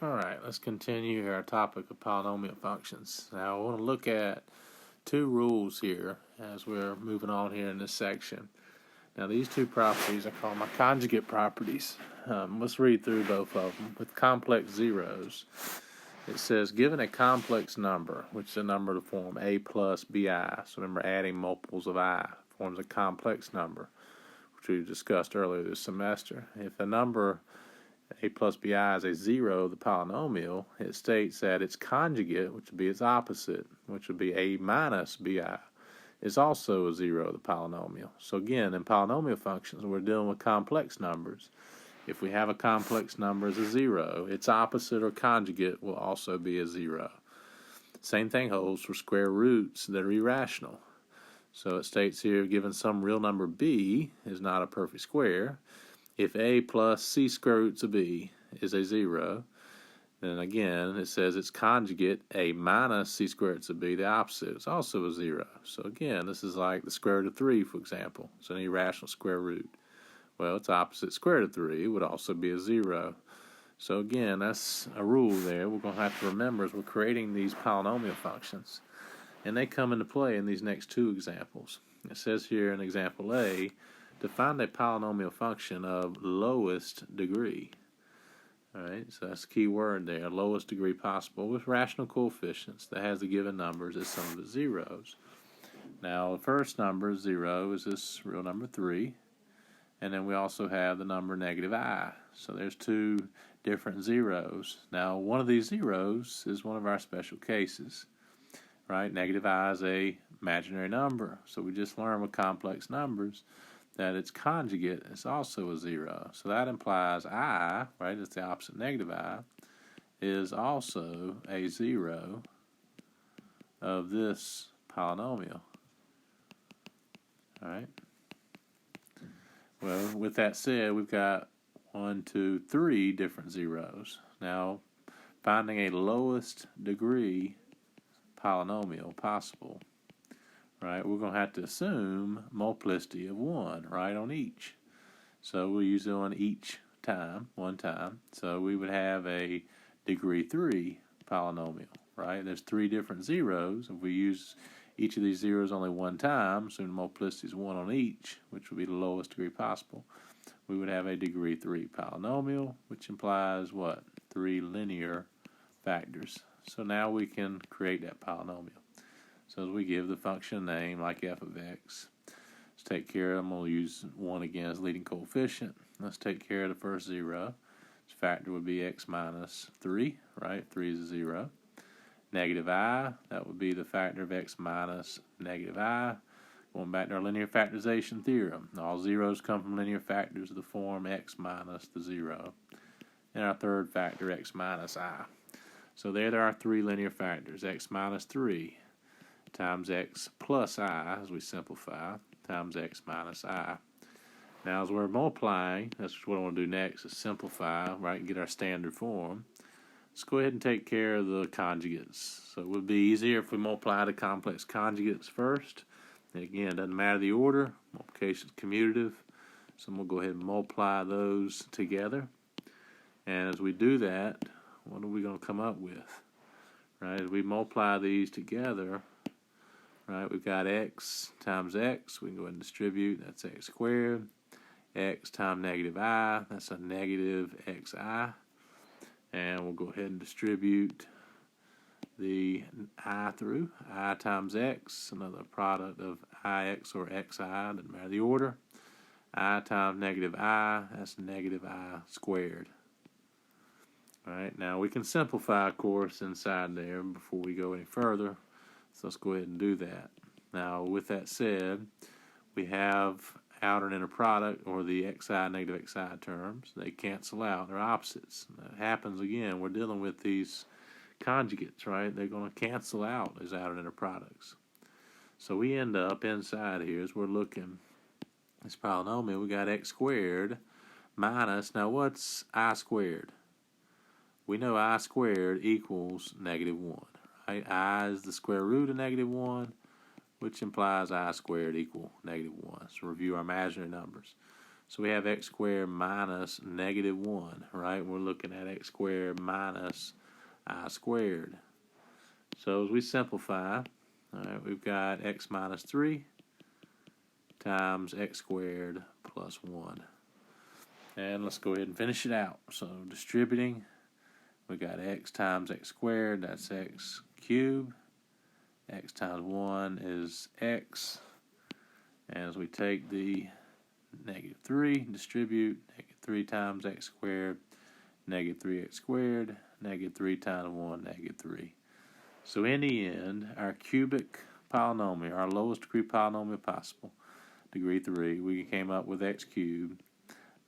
Alright, let's continue our topic of polynomial functions. Now I want to look at two rules here as we're moving on here in this section. Now these two properties I call my conjugate properties. Let's read through both of them. With complex zeros, it says given a complex number, which is a number of the form a plus bi, so remember adding multiples of I forms a complex number, which we discussed earlier this semester. If a number a plus bi is a zero, the polynomial, it states that its conjugate, which would be its opposite, which would be a minus bi, is also a zero, the polynomial. So again, in polynomial functions, we're dealing with complex numbers. If we have a complex number as a zero, its opposite or conjugate will also be a zero. Same thing holds for square roots that are irrational. So it states here, given some real number b is not a perfect square, if a plus c square roots of b is a zero, then again it says its conjugate, a minus c square roots of b, the opposite, is also a zero. So again, this is like the square root of 3, for example. It's an irrational square root. Well, its opposite, square root of 3, would also be a zero. So again, that's a rule there we're going to have to remember as we're creating these polynomial functions. And they come into play in these next two examples. It says here in example A, to find a polynomial function of lowest degree. All right, so that's the key word there, lowest degree possible, with rational coefficients that has the given numbers as some of the zeros. Now, the first number, 0, is this real number 3. And then we also have the number negative I. So there's two different zeros. Now, one of these zeros is one of our special cases. Right, negative I is a imaginary number. So we just learned with complex numbers that its conjugate is also a zero. So that implies I, right, it's the opposite negative I, is also a zero of this polynomial. All right. Well, with that said, we've got 1, 2, 3 different zeros. Now, finding a lowest degree polynomial possible, right, we're going to have to assume multiplicity of 1, right, on each. So we'll use it on each time, one time. So we would have a degree 3 polynomial, right? There's 3 different zeros. If we use each of these zeros only one time, so the multiplicity is 1 on each, which would be the lowest degree possible, we would have a degree 3 polynomial, which implies what? 3 linear factors. So now we can create that polynomial. So as we give the function a name like f of x, let's take care of, I'm going to use 1 again as leading coefficient. Let's take care of the first zero. Its factor would be x minus 3, right? 3 is a 0. Negative I, that would be the factor of x minus negative I. Going back to our linear factorization theorem, all zeros come from linear factors of the form x minus the 0. And our third factor, x minus I. So there are 3 linear factors, x minus 3 times x plus I, as we simplify, times x minus I. Now, as we're multiplying, that's what I want to do next, is simplify, right, and get our standard form. Let's go ahead and take care of the conjugates. So it would be easier if we multiply the complex conjugates first. And again, it doesn't matter the order. Multiplication is commutative. So I'm going to go ahead and multiply those together. And as we do that, what are we going to come up with? Right, as we multiply these together, right, we've got x times x. We can go ahead and distribute. That's x squared. X times negative I. That's a negative xi. And we'll go ahead and distribute the I through. I times x, another product of ix or xi, doesn't matter the order. I times negative I, that's negative I squared. All right, now we can simplify, of course, inside there before we go any further. So let's go ahead and do that. Now, with that said, we have outer and inner product, or the xi, negative xi terms. They cancel out. They're opposites. That happens again. We're dealing with these conjugates, right? They're going to cancel out as outer and inner products. So we end up inside here, as we're looking, this polynomial, we got x squared minus, now what's I squared? We know I squared equals negative 1, right? I is the square root of negative 1, which implies I squared equal negative 1. So review our imaginary numbers. So we have x squared minus negative 1, right? We're looking at x squared minus I squared. So as we simplify, all right, we've got x minus 3 times x squared plus 1. And let's go ahead and finish it out. So distributing, we got x times x squared, that's x cubed. X times 1 is x. And as we take the negative 3, distribute, negative 3 times x squared, negative 3x squared, negative 3 times 1, negative 3. So in the end, our cubic polynomial, our lowest degree polynomial possible, degree 3, we came up with x cubed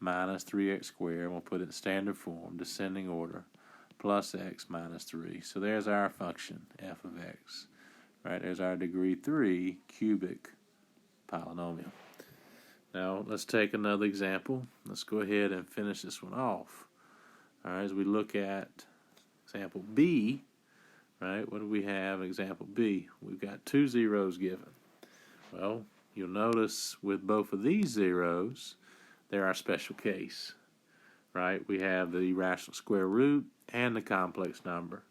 minus 3x squared. We'll put it in standard form, descending order, plus x minus 3. So there's our function, f of x. Right, there's our degree 3 cubic polynomial. Now, let's take another example. Let's go ahead and finish this one off. All right, as we look at example B, right, what do we have in example B? We've got 2 zeros given. Well, you'll notice with both of these zeros, they're our special case, right? We have the irrational square root and the complex number.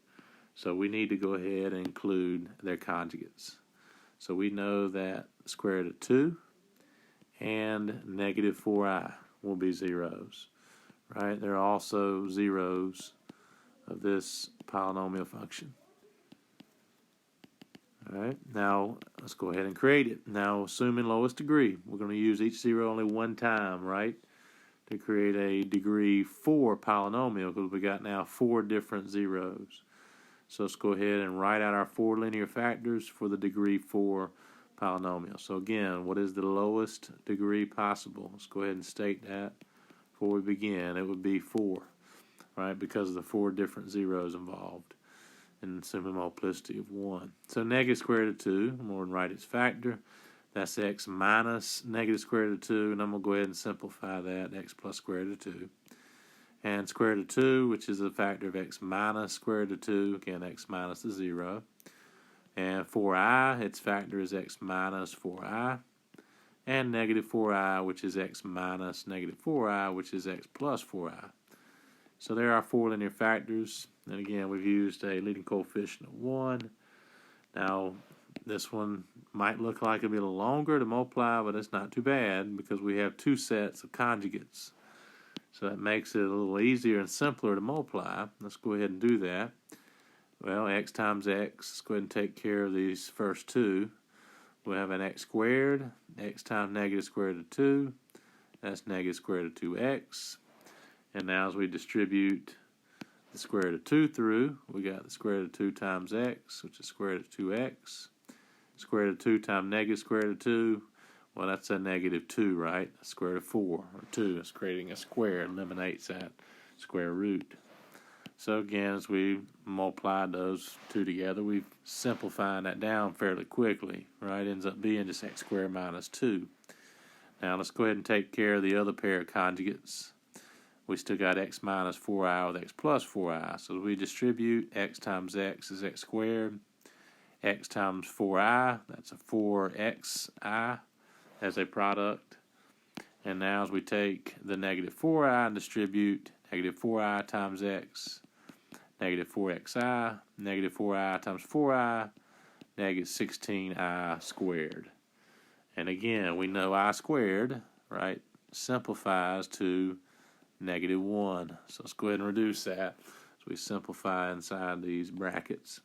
So we need to go ahead and include their conjugates. So we know that square root of 2 and negative 4i will be zeros, right? There are also zeros of this polynomial function. All right, now let's go ahead and create it. Now, assuming lowest degree, we're going to use each zero only one time, right, to create a degree 4 polynomial, because we got now 4 different zeros. So let's go ahead and write out our 4 linear factors for the degree 4 polynomial. So again, what is the lowest degree possible? Let's go ahead and state that before we begin. It would be 4, right, because of the 4 different zeros involved, and assuming multiplicity of 1. So negative square root of 2, I'm going to write its factor. That's x minus negative square root of 2, and I'm going to go ahead and simplify that, x plus square root of 2. And square root of 2, which is a factor of x minus square root of 2, again, x minus the 0. And 4i, its factor is x minus 4i. And negative 4i, which is x minus negative 4i, which is x plus 4i. So there are 4 linear factors. And again, we've used a leading coefficient of 1. Now, this one might look like it'll be a little longer to multiply, but it's not too bad because we have 2 sets of conjugates. So that makes it a little easier and simpler to multiply. Let's go ahead and do that. Well, x times x, let's go ahead and take care of these first 2. We'll have an x squared, x times negative square root of 2. That's negative square root of 2x. And now as we distribute the square root of 2 through, we got the square root of 2 times x, which is square root of 2x. Square root of 2 times negative square root of 2. Well, that's a negative 2, right? Square root of 4, or 2, is creating a square, eliminates that square root. So again, as we multiply those 2 together, we've simplified that down fairly quickly, right? Ends up being just x squared minus 2. Now let's go ahead and take care of the other pair of conjugates. We still got x minus 4i with x plus 4i. So we distribute x times x is x squared. X times 4i, that's a 4xi as a product. And now as we take the negative 4i and distribute negative 4i times x, negative 4xi, negative 4i times 4i, negative 16i squared. And again, we know I squared, right, simplifies to negative 1. So let's go ahead and reduce that as we simplify inside these brackets.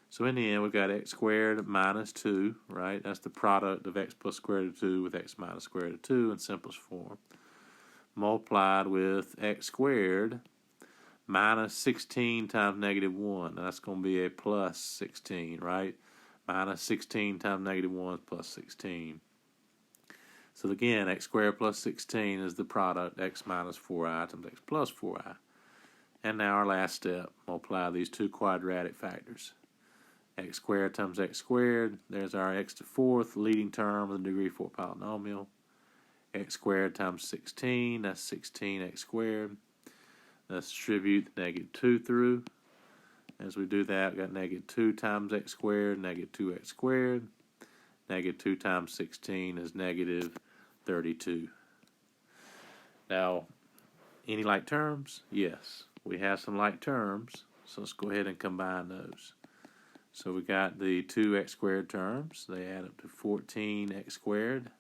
So in the end, we've got x squared minus 2, right? That's the product of x plus square root of 2 with x minus square root of 2 in simplest form. Multiplied with x squared minus 16 times negative 1. Now that's going to be a plus 16, right? Minus 16 times negative 1 is plus 16. So again, x squared plus 16 is the product, x minus 4i times x plus 4i. And now our last step, multiply these 2 quadratic factors. X squared times x squared, there's our x to 4th leading term of the degree 4 polynomial. X squared times 16, that's 16x squared. Let's distribute the negative 2 through. As we do that, we've got negative 2 times x squared, negative 2x squared. Negative 2 times 16 is negative 32. Now, any like terms? Yes, we have some like terms, so let's go ahead and combine those. So we got the 2x squared terms. They add up to 14x squared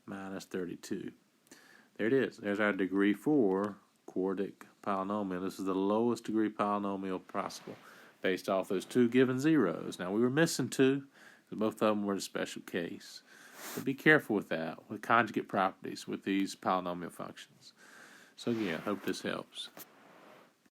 minus 32. There it is. There's our degree 4 quartic polynomial. This is the lowest degree polynomial possible based off those two given zeros. Now, we were missing 2, because both of them were a special case. But be careful with that, with conjugate properties with these polynomial functions. So again, I hope this helps.